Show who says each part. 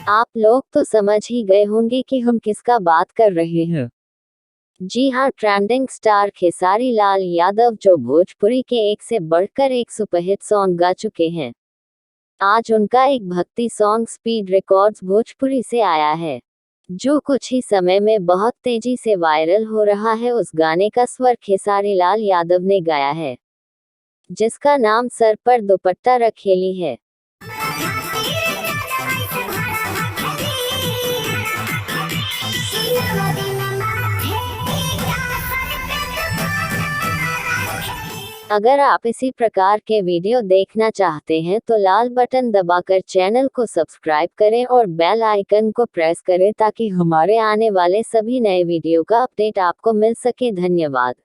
Speaker 1: आप लोग तो समझ ही गए होंगे कि हम किसका बात कर रहे हैं। जी हाँ, ट्रेंडिंग स्टार खेसारी लाल यादव, जो भोजपुरी के एक से बढ़कर एक सुपरहिट सॉन्ग गा चुके हैं। आज उनका एक भक्ति सॉन्ग स्पीड रिकॉर्ड्स भोजपुरी से आया है, जो कुछ ही समय में बहुत तेजी से वायरल हो रहा है। उस गाने का स्वर खेसारी लाल यादव ने गाया है, जिसका नाम सर पर दुपट्टा रखेली है। अगर आप इसी प्रकार के वीडियो देखना चाहते हैं तो लाल बटन दबाकर चैनल को सब्सक्राइब करें और बेल आइकन को प्रेस करें, ताकि हमारे आने वाले सभी नए वीडियो का अपडेट आपको मिल सके। धन्यवाद।